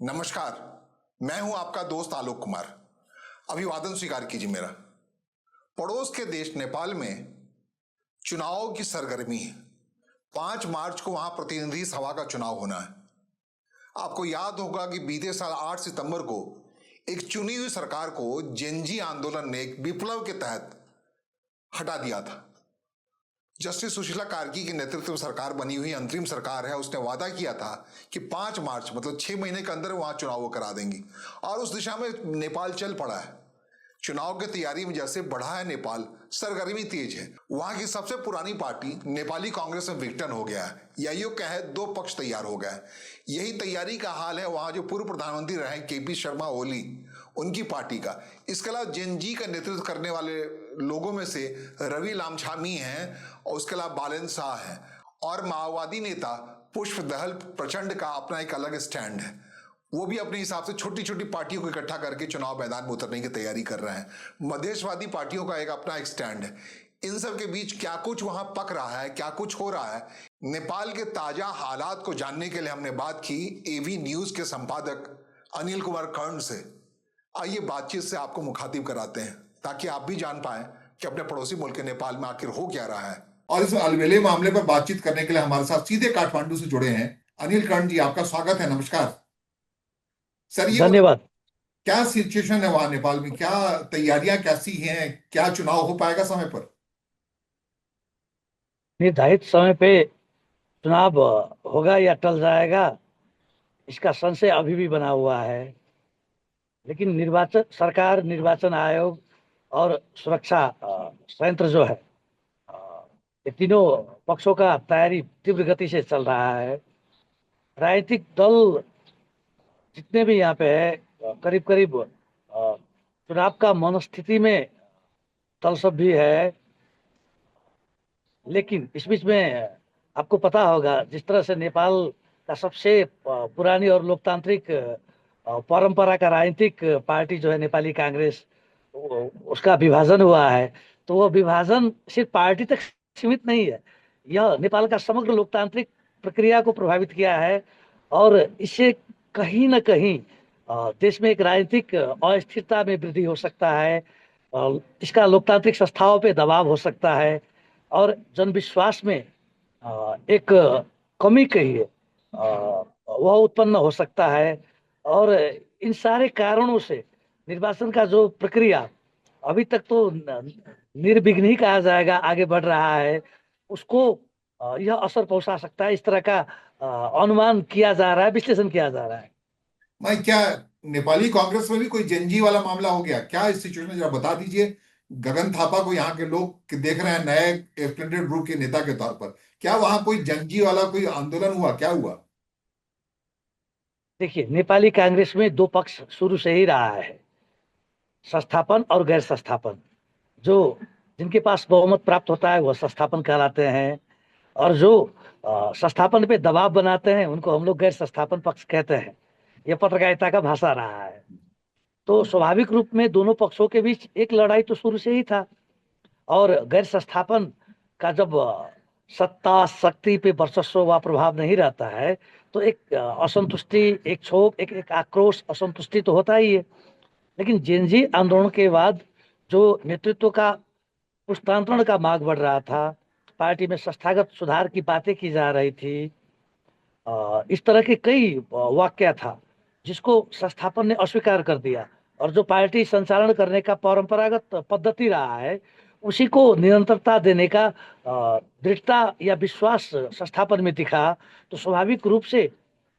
नमस्कार। मैं हूं आपका दोस्त आलोक कुमार। अभिवादन स्वीकार कीजिए मेरा। पड़ोस के देश नेपाल में चुनाव की सरगर्मी है। 5 मार्च को वहां प्रतिनिधि सभा का चुनाव होना है। आपको याद होगा कि बीते साल 8 सितंबर को एक चुनी हुई सरकार को जेनजी आंदोलन ने एक विप्लव के तहत हटा दिया था। जस्टिस सुशीला कार्की के नेतृत्व में सरकार बनी हुई अंतरिम सरकार है। उसने वादा किया था कि 5 मार्च मतलब 6 महीने के अंदर वहां चुनाव वो करा देंगी, और उस दिशा में नेपाल चल पड़ा है। चुनाव की तैयारी में जैसे बढ़ा है नेपाल, सरगर्मी तेज है। वहां की सबसे पुरानी पार्टी नेपाली कांग्रेस में विघटन हो गया है, या यूं कहे दो पक्ष तैयार हो गया है। यही तैयारी का हाल है वहां जो पूर्व प्रधानमंत्री रहे केपी शर्मा ओली, उनकी पार्टी का। इसके अलावा जेनजी का नेतृत्व करने वाले लोगों में से रवि लामछामी हैं, और उसके अलावा बालेन शाह हैं, और माओवादी नेता पुष्प दहल प्रचंड का अपना एक अलग स्टैंड है। वो भी अपने हिसाब से छोटी छोटी पार्टियों को इकट्ठा करके चुनाव मैदान में उतरने की तैयारी कर रहे हैं। मधेशवादी पार्टियों का एक अपना एक स्टैंड है। इन सब के बीच क्या कुछ वहां पक रहा है, क्या कुछ हो रहा है, नेपाल के ताजा हालात को जानने के लिए हमने बात की एवी न्यूज के संपादक अनिल कुमार कर्ण से। आइए बातचीत से आपको मुखातिब कराते हैं, ताकि आप भी जान पाए कि अपने पड़ोसी मुल्क नेपाल में आखिर हो क्या रहा है। और इस अलबेले मामले पर बातचीत करने के लिए हमारे साथ सीधे काठमांडू से जुड़े हैं अनिल कर्ण जी। आपका स्वागत है। नमस्कार सर। ये धन्यवाद। क्या सिचुएशन है वहां नेपाल में, क्या तैयारियां कैसी हैं, क्या चुनाव हो पाएगा समय पर? निर्धारित समय पे चुनाव होगा या टल जाएगा, इसका संशय अभी भी बना हुआ है। लेकिन निर्वाचन सरकार, निर्वाचन आयोग और सुरक्षा संयंत्र जो है, ये तीनों पक्षों का तैयारी तीव्र गति से चल रहा है। राजनीतिक दल जितने भी यहाँ पे है, करीब करीब चुनाव का मनस्थिति में तलसब भी है। लेकिन इस बीच में आपको पता होगा, जिस तरह से नेपाल का सबसे पुरानी और लोकतांत्रिक परंपरा का राजनीतिक पार्टी जो है नेपाली कांग्रेस, उसका विभाजन हुआ है। तो वो विभाजन सिर्फ पार्टी तक सीमित नहीं है, यह नेपाल का समग्र लोकतांत्रिक प्रक्रिया को प्रभावित किया है। और इससे कहीं ना कहीं देश में एक राजनीतिक अस्थिरता में वृद्धि हो सकता है। इसका लोकतांत्रिक संस्थाओं पे दबाव हो सकता है, और जनविश्वास में एक कमी कहिए वह उत्पन्न हो सकता है। और इन सारे कारणों से निर्वाचन का जो प्रक्रिया अभी तक तो निर्विघ्न ही कहा जाएगा, आगे बढ़ रहा है, उसको यह असर पहुंचा सकता है। इस तरह का अनुमान किया जा रहा है, विश्लेषण किया जा रहा है। मैं क्या नेपाली कांग्रेस में भी कोई जेनजी वाला मामला हो गया क्या? इस सिचुएशन जरा बता दीजिए। गगन थापा को यहाँ के लोग देख रहे हैं नए स्प्लेंडेड ग्रुप के नेता के तौर पर। क्या वहां कोई जेनजी वाला कोई आंदोलन हुआ, क्या हुआ? देखिए, नेपाली कांग्रेस में दो पक्ष शुरू से ही रहा है, संस्थापन और गैर संस्थापन। जो जिनके पास बहुमत प्राप्त होता है वह संस्थापन कहलाते हैं, और जो संस्थापन पे दबाव बनाते हैं उनको हम लोग गैर संस्थापन पक्ष कहते हैं। यह पत्रकारिता का भाषा रहा है। तो स्वाभाविक रूप में दोनों पक्षों के बीच एक लड़ाई तो शुरू से ही था। और गैर संस्थापन का जब सत्ता शक्ति पे वर्चस्व व प्रभाव नहीं रहता है, तो एक असंतुष्टि, एक क्षोभ, एक आक्रोश, असंतुष्टि तो होता ही है। लेकिन जेनजी आंदोलन के बाद जो नेतृत्व का पुस्तांतरण का मार्ग बढ़ रहा था, पार्टी में संस्थागत सुधार की बातें की जा रही थी, इस तरह के कई वाक्य था जिसको संस्थापन ने अस्वीकार कर दिया। और जो पार्टी संचालन करने का परंपरागत पद्धति रहा है, उसी को निरंतरता देने का दृढ़ता या विश्वास संस्थापन में दिखा। तो स्वाभाविक रूप से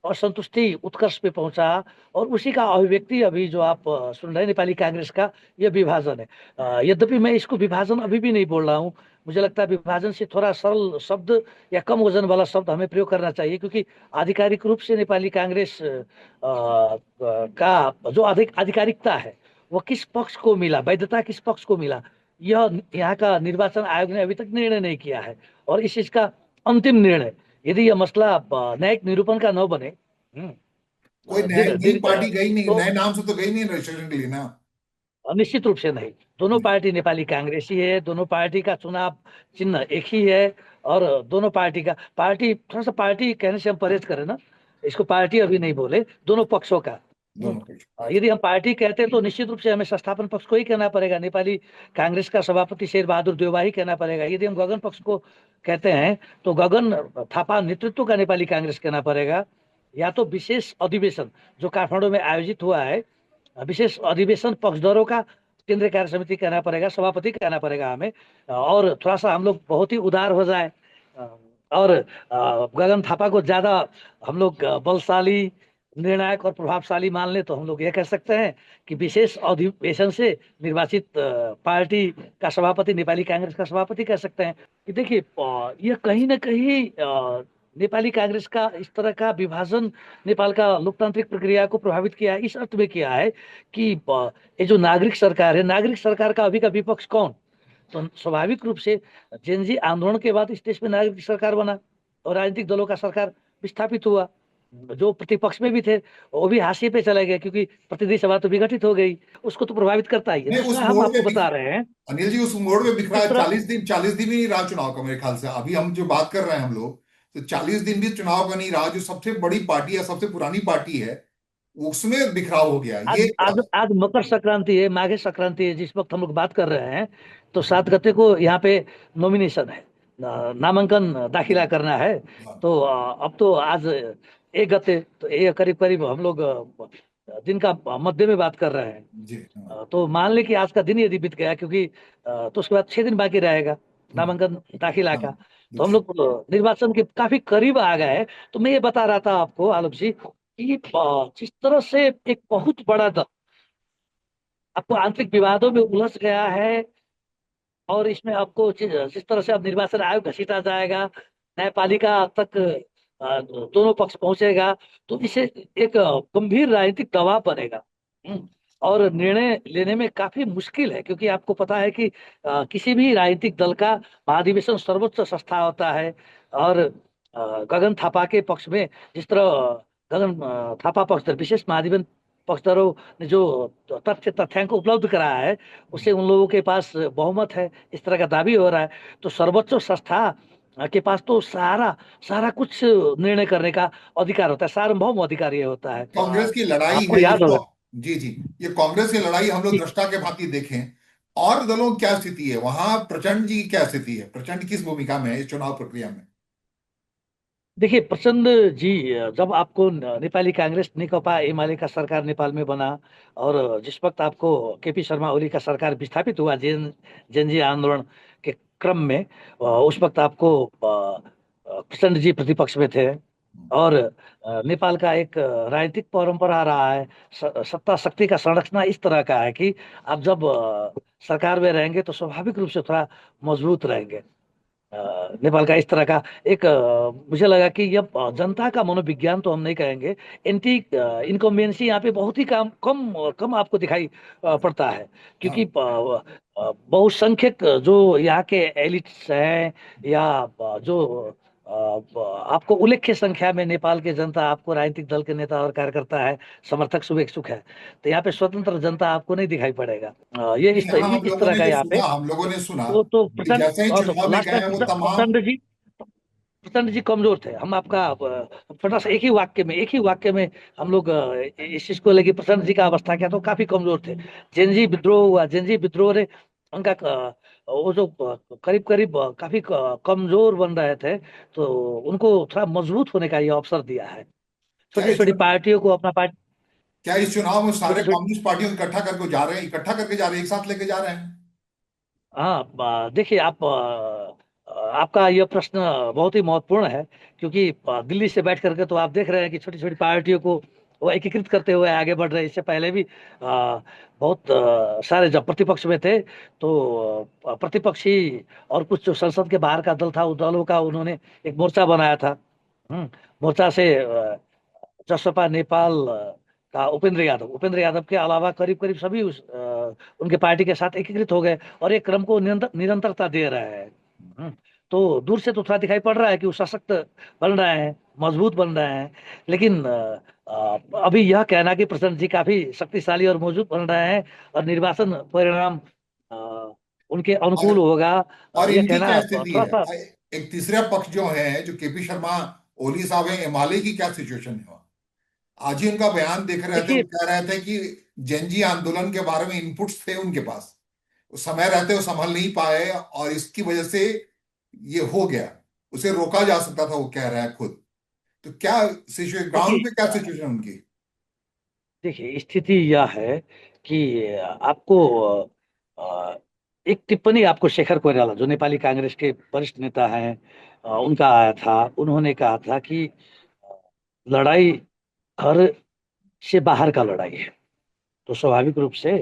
असंतुष्टि उत्कर्ष पे पहुंचा, और उसी का अभिव्यक्ति अभी जो आप सुन रहे हैं, नेपाली कांग्रेस का यह विभाजन है। यद्यपि मैं इसको विभाजन अभी भी नहीं बोल रहा हूँ। मुझे लगता है विभाजन से थोड़ा सरल शब्द या कम वजन वाला शब्द हमें प्रयोग करना चाहिए, क्योंकि आधिकारिक रूप से नेपाली कांग्रेस का जो आधिकारिकता है वो किस पक्ष को मिला, वैधता किस पक्ष को मिला, यह यहाँ का निर्वाचन आयोग ने अभी तक निर्णय नहीं किया है। और इस चीज का अंतिम निर्णय, यदि यह मसला न्यायिक निरूपण का न बने, कोई नई पार्टी गई नहीं, तो नए नाम से तो गई नहीं रजिस्ट्रेशन के लिए ना? निश्चित रूप से नहीं। दोनों पार्टी नेपाली कांग्रेस ही है, दोनों पार्टी का चुनाव चिन्ह एक ही है। और दोनों पार्टी का थोड़ा सा पार्टी कहने से हम परहेज करें ना, इसको पार्टी अभी नहीं बोले, दोनों पक्षों का। दोनों पक्ष। यदि हम पार्टी कहते हैं तो निश्चित रूप से हमें संस्थापन पक्ष को ही कहना पड़ेगा, नेपाली कांग्रेस का सभापति शेर बहादुर देउबा ही कहना पड़ेगा। यदि हम गगन पक्ष को कहते हैं तो गगन थापा नेतृत्व का नेपाली कांग्रेस कहना पड़ेगा, या तो विशेष अधिवेशन जो काठमांडू में आयोजित हुआ है, विशेष अधिवेशन पक्षधरों का केंद्रीय कार्य समिति कहना पड़ेगा, सभापति कहना पड़ेगा हमें। और थोड़ा सा हम लोग बहुत ही उदार हो जाए और गगन थापा को ज्यादा हम लोग बलशाली, निर्णायक और प्रभावशाली मान ले तो हम लोग ये कह सकते हैं कि विशेष अधिवेशन से निर्वाचित पार्टी का सभापति नेपाली कांग्रेस का सभापति कह सकते हैं। कि देखिए ये कहीं ना कहीं नेपाली कांग्रेस का इस तरह का विभाजन नेपाल का लोकतांत्रिक प्रक्रिया को प्रभावित किया है, इस अर्थ में किया है कि ये जो नागरिक सरकार है, नागरिक सरकार का अभी का विपक्ष कौन? तो स्वाभाविक रूप से जेनजी आंदोलन के बाद इस देश में नागरिक सरकार बना और राजनीतिक दलों का सरकार विस्थापित हुआ। जो प्रतिपक्ष में भी थे वो भी हाशिए पे चले गए, क्योंकि प्रतिनिधि सभा तो विघटित हो गई, उसको तो प्रभावित करता ही है। नहीं, उस दूसरा हम मोड़ आपको में बता रहे हैं अनिल जी, उस मोड़ में बिखरा इस है। तरह 40 दिन भी नहीं रहा चुनाव का मेरे ख्याल से। अभी हम जो बात कर रहे हैं हम लोग, तो 40 दिन भी चुनाव का नहीं रहा। जो सबसे बड़ी पार्टी है, सबसे पुरानी पार्टी है, उसमें बिखराव हो गया आज ये। आज आज मकर संक्रांति है, माघे संक्रांति है, जिस वक्त हम लोग बात कर रहे हैं तो 7 गते को यहाँ पे नॉमिनेशन है, नामांकन दाखिला करना है। तो अब तो आज 1 गते, तो ये करीब करीब हम लोग दिन का मध्य में बात कर रहे हैं। जी हाँ। तो मान ले कि आज का दिन यदि बीत गया, क्योंकि तो उसके बाद 6 दिन बाकी रहेगा नामांकन दाखिला हाँ, का, तो हम लोग निर्वाचन के काफी करीब आ गए हैं। तो मैं ये बता रहा था आपको आलोक जी कि जिस तरह से एक बहुत बड़ा दल आपको आंतरिक विवादों में उलझ गया है, और इसमें आपको जिस तरह से अब निर्वाचन आयोग घसीटा जाएगा, न्यायपालिका तक दोनों पक्ष पहुंचेगा, तो इसे एक गंभीर राजनीतिक दबाव बनेगा। और निर्णय लेने में काफी मुश्किल है, क्योंकि आपको पता है कि किसी भी राजनीतिक दल का महाधिवेशन सर्वोच्च संस्था होता है। और गगन थापा के पक्ष में जिस तरह गगन थापा पक्षधर, विशेष महाधिवेशन पक्षधरों ने जो तथ्यांक उपलब्ध कराया है, उससे उन लोगों के पास बहुमत है, इस तरह का दावी हो रहा है। तो सर्वोच्च संस्था के पास तो सारा सारा कुछ निर्णय करने का अधिकार होता है, सार्वभौम अधिकार ये होता है। कांग्रेस की लड़ाई आपको है याद जिसको। होगा जी जी। ये कांग्रेस की लड़ाई हम लोग कि दृष्टा के भांति देखें। और दलों की क्या स्थिति है वहां? प्रचंड जी की क्या स्थिति है? प्रचंड किस भूमिका में है इस चुनाव प्रक्रिया में? देखिए प्रचंड जी, जब आपको नेपाली कांग्रेस नेकपा एमाले का सरकार नेपाल में बना, और जिस वक्त आपको केपी शर्मा ओली का सरकार विस्थापित हुआ जेनजी आंदोलन के क्रम में, उस वक्त आपको प्रचंड जी प्रतिपक्ष में थे। और नेपाल का एक राजनीतिक परंपरा रहा है, सत्ता शक्ति का संरचना इस तरह का है कि आप जब सरकार में रहेंगे तो स्वाभाविक रूप से थोड़ा मजबूत रहेंगे। नेपाल का इस तरह का एक मुझे लगा कि यह जनता का मनोविज्ञान तो हम नहीं कहेंगे, एंटी इनकम्बेंसी यहाँ पे बहुत ही कम कम आपको दिखाई पड़ता है। क्योंकि हाँ। बहुसंख्यक जो यहाँ के एलिट्स हैं, या जो आपको उल्लेख्य संख्या में नेपाल के जनता आपको राजनीतिक दल के नेता और कार्यकर्ता है, समर्थक शुभेच्छुक है, तो यहाँ पे स्वतंत्र जनता आपको नहीं दिखाई पड़ेगा। ये नहीं, हाँ, हम इस लोगों तरह ने का जो यहाँ पे। सुना, हम लोगों ने सुना तो कि प्रचंड, जैसे ही और तो चुनाव में लास्ट गए टाइम हैं वो तमाम। प्रचंड जी कमजोर थे। हम आपका छोटा सा एक ही वाक्य में हम लोग इस चीज को लेके प्रचंड जी का अवस्था क्या, तो काफी कमजोर थे। जेनजी विद्रोह हुआ, जेनजी विद्रोह ने उनका वो जो करीब करीब काफी कमजोर बन रहे थे, तो उनको थोड़ा मजबूत होने का ये अवसर दिया है। क्या छोटी इस छोटी पार्टियों को अपना पार्टी, क्या इस चुनाव में सारे छोटी छोटी, कम्युनिस्ट पार्टियों को इकट्ठा करके जा रहे हैं, इकट्ठा करके जा रहे हैं, एक साथ लेके जा रहे हैं? हाँ देखिए आप आपका यह प्रश्न बहुत ही महत्वपूर्ण है, क्योंकि दिल्ली से बैठ करके तो आप देख रहे हैं कि छोटी छोटी पार्टियों को वो एकीकृत करते हुए आगे बढ़ रहे हैं। इससे पहले भी बहुत सारे जब प्रतिपक्ष में थे तो प्रतिपक्षी और कुछ जो संसद के बाहर का दल था, उस दलों का उन्होंने एक मोर्चा बनाया था। मोर्चा से जसपा नेपाल का उपेंद्र यादव के अलावा करीब करीब सभी उनके पार्टी के साथ एकीकृत हो गए, और एक क्रम को निरंतरता दे रहे हैं। तो दूर से तो थोड़ा दिखाई पड़ रहा है कि वो सशक्त बन रहे हैं, मजबूत बन रहे हैं। लेकिन अभी यह कहना कि प्रचंड जी काफी शक्तिशाली और मजबूत बन रहे हैं और निर्वाचन परिणाम अ, उनके और अनुकूल होगा, और यह इनकी कहना क्या स्थिति थोड़ा है? सा। एक तीसरा पक्ष जो है, जो केपी शर्मा ओली साहब हैं, एमाले की क्या सिचुएशन है वहाँ? आज ही उनका बयान देख रहे थे, वो देखिए कह रहे थे कि जनजी आंदोलन के बारे में इनपुट्स थे उनके पास, उस समय रहते वो संभल नहीं पाए और इसकी वजह से ये हो गया, उसे रोका जा सकता था, वो कह रहा है खुद। तो क्या सिचुएशन देखिए ग्राउंड पे, क्या सिचुएशन उनकी? देखिए स्थिति यह है कि आपको एक टिप्पणी आपको शेखर कोइराला जो नेपाली कांग्रेस के वरिष्ठ नेता हैं, उनका आया था। उन्होंने कहा था कि लड़ाई घर से बाहर का लड़ाई है, तो स्वाभाविक रूप से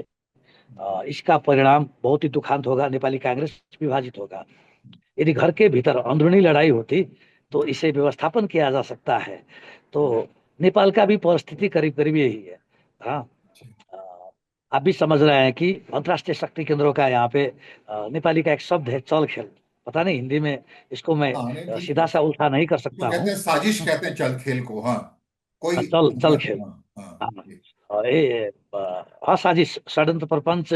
इसका परिणाम बहुत ही दुखांत होगा, नेपाली कांग्रेस विभाजित होगा। यदि घर के भीतर अंदरूनी लड़ाई होती तो इसे व्यवस्थापन किया जा सकता है। तो नेपाल का भी परिस्थिति करीब करीब यही है। हाँ, अ, आप भी समझ रहे हैं कि अंतर्राष्ट्रीय शक्ति केंद्रों का यहाँ पे नेपाली का एक शब्द है चल खेल। पता नहीं हिंदी में इसको मैं हाँ, नहीं ठीक है। सीधा सा उल्टा नहीं कर तो सकता कहते हूँ। हैं साजिश, कहते हैं चल खेल को, हाँ। कोई चल चल खेल। हाँ हाँ हाँ, और ये साजिश षड्यंत्र प्रपंच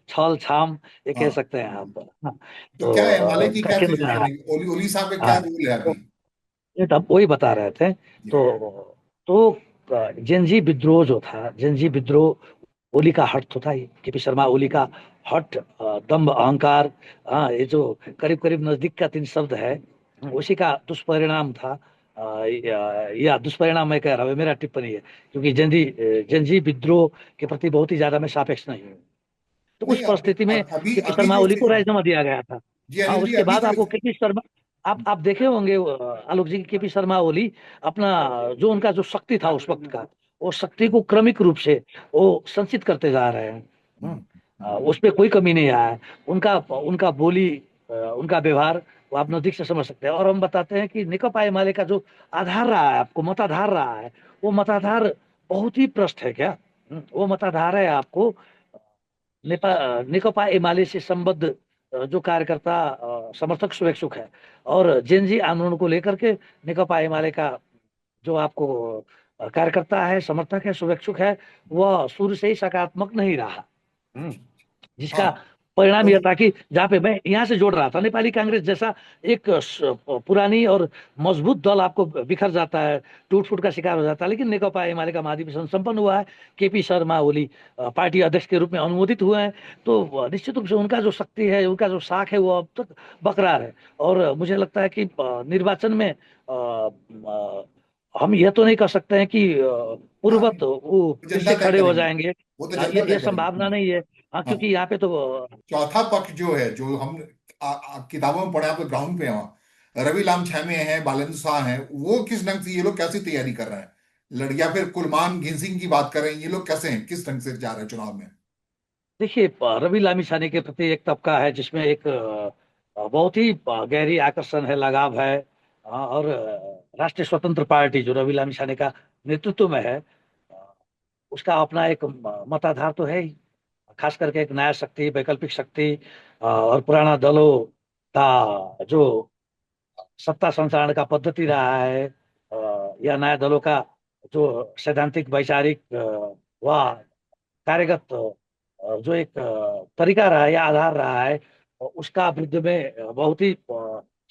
छल छाम ये कह हाँ। सकते हैं आप। हाँ, तो तो क्या एमएलए की का क्या केंद्र सिचुएशन रहा। है, ओली ओली साहब का क्या हाँ, रोल है तो अभी? ये तो आप वही बता रहे थे। जी। तो जेनजी विद्रोह जो था, जेनजी विद्रोह ओली का हट तो था ही। केपी शर्मा ओली का हट, दम्भ अहंकार, हाँ, ये जो करीब करीब नजदीक का तीन शब्द है, उसी का दुष्परिणाम था। या दुष्परिणाम मैं कह रहा हूँ, मेरा टिप्पणी है, क्योंकि जेनजी विद्रोह के प्रति बहुत ही ज्यादा मैं सापेक्ष नहीं हूँ। तो उस नहीं, अभी परिस्थिति में अभी केपी अभी शर्मा जो ओली को राजीनामा दिया गया था। जी हाँ, अनिल जी, उसके अभी बाद जो आपको केपी शर्मा, आप देखे होंगे आलोक जी की केपी शर्मा ओली अपना जो उनका जो शक्ति था उस वक्त का, वो शक्ति को क्रमिक रूप से वो संचित करते जा रहे हैं। हम्म, उस पर कोई कमी नहीं आया है। उनका उनका बोली, उनका व्यवहार वो आप नजदीक से समझ सकते हैं। और हम बताते हैं कि नेकपा एमाले का जो आधार रहा है, आपको मताधार रहा है, वो मताधार बहुत ही प्रष्ट है क्या। वो मताधार है आपको नेकपा एमाले से संबद्ध जो कार्यकर्ता समर्थक शुभेच्छुक है, और जेनजी आंदोलन को लेकर के नेकपा एमाले का जो आपको कार्यकर्ता है, समर्थक है, शुभेच्छुक है, वह शुरू से ही सकारात्मक नहीं रहा। हम्म, जिसका हाँ। परिणाम तो यह था कि जहाँ पे मैं यहाँ से जोड़ रहा था, नेपाली कांग्रेस जैसा एक पुरानी और मजबूत दल आपको बिखर जाता है, टूट फूट का शिकार हो जाता है। लेकिन नेकपा एमाले का महाधिवेशन संपन्न हुआ है, केपी शर्मा ओली पार्टी अध्यक्ष के रूप में अनुमोदित हुए हैं। तो निश्चित रूप से उनका जो शक्ति है, उनका जो साख है, वो अब तक बरकरार है। और मुझे लगता है कि निर्वाचन में हम यह तो नहीं कर सकते हैं कि हाँ, पूर्वत वो फिर जनता से तय खड़े हो करेगी, जाएंगे। वो तो हाँ, जनता तय ये करेगी। संभावना नहीं है। हाँ, हाँ, क्योंकि यहाँ पे तो चौथा पक्ष जो है, जो हम किताबों में पढ़े, आप ग्राउंड पे हैं वहाँ, रवि लाम छैमे हैं, बालेंद्र शाह हैं, वो किस ढंग से, ये लोग कैसी तैयारी कर रहे हैं? लड़कियां फिर कुलमान घिसिंग की बात कर रहे हैं, ये लोग कैसे हैं, किस ढंग से जा रहे हैं चुनाव में? देखिए, रवि लामिछाने के प्रति एक तबका है जिसमें एक बहुत ही गहरी आकर्षण है, लगाव है। और राष्ट्रीय स्वतंत्र पार्टी जो रवि लामिछाने का नेतृत्व में है, उसका अपना एक मताधार तो है ही। खास करके एक नया शक्ति, वैकल्पिक शक्ति, और पुराना दलों का जो सत्ता संचालन का पद्धति रहा है, या नया दलों का जो सैद्धांतिक वैचारिक व कार्यगत जो एक तरीका रहा है या आधार रहा है, उसका विरुद्ध में बहुत ही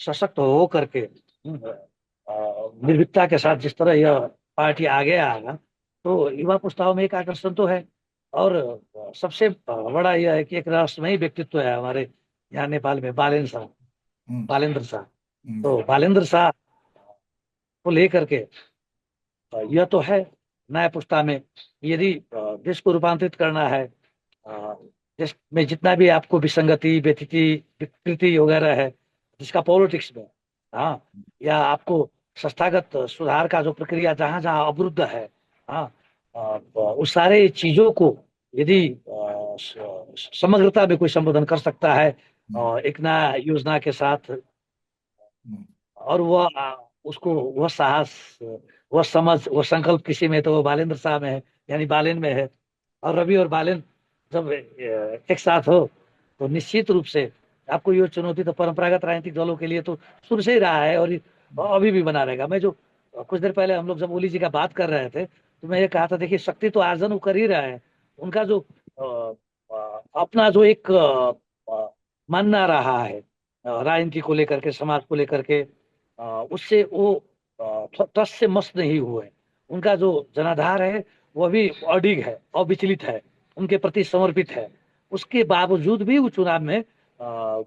सशक्त हो करके निर्भीकता के साथ जिस तरह यह पार्टी आगे आएगा, तो युवा पुस्ताओं में एक आकर्षण तो है। और सबसे बड़ा यह है कि एक रहस्यमयी व्यक्तित्व है हमारे यहाँ नेपाल में, बालेन्द्र शाह। हम्म, बालेन्द्र शाह, जी। तो बालेन्द्र शाह को लेकर के यह तो है नया पुस्ता में, यदि देश को रूपांतरित करना है, अ, देश में जितना भी आपको विसंगति, व्यथिति, विकृति वगैरह है जिसका पॉलिटिक्स में, हाँ, या आपको संस्थागत सुधार का जो प्रक्रिया जहाँ जहाँ अवरुद्ध है, हाँ, उस सारे चीजों को यदि समग्रता में कोई संबोधन कर सकता है हम्म, एक नया योजना के साथ, हम्म, और वह उसको वह साहस, वह समझ, वह संकल्प किसी में, तो वो बालेंद्र शाह में है, यानी बालेन में है। और रवि और बालेन जब एक साथ हो तो निश्चित रूप से आपको ये चुनौती तो परंपरागत राजनीतिक दलों के लिए तो शुरू से ही रहा है, और अभी भी बना रहेगा। मैं जो कुछ देर पहले हम लोग जब ओली जी का बात कर रहे थे, तो मैं ये कहा था, देखिए शक्ति तो आर्जन वो कर ही रहे हैं। उनका जो अपना जो एक मानना रहा है राजनीति को लेकर के, समाज को लेकर के, उससे वो ट्रस्ट से मस्त नहीं हुए। उनका जो जनाधार है वो भी अडिग है, अविचलित है, उनके प्रति समर्पित है। उसके बावजूद भी वो चुनाव में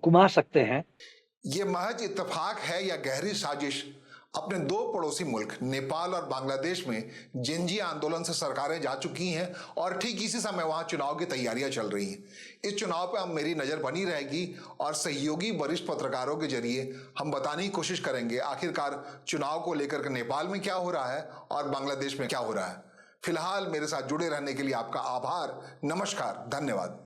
घुमा सकते हैं। ये महज इत्तेफाक है या गहरी साजिश? अपने दो पड़ोसी मुल्क नेपाल और बांग्लादेश में जिंजी आंदोलन से सरकारें जा चुकी हैं और ठीक इसी समय वहां चुनाव की तैयारियां चल रही हैं। इस चुनाव पर अब मेरी नजर बनी रहेगी और सहयोगी वरिष्ठ पत्रकारों के जरिए हम बताने की कोशिश करेंगे आखिरकार चुनाव को लेकर के नेपाल में क्या हो रहा है और बांग्लादेश में क्या हो रहा है। फिलहाल मेरे साथ जुड़े रहने के लिए आपका आभार, नमस्कार, धन्यवाद।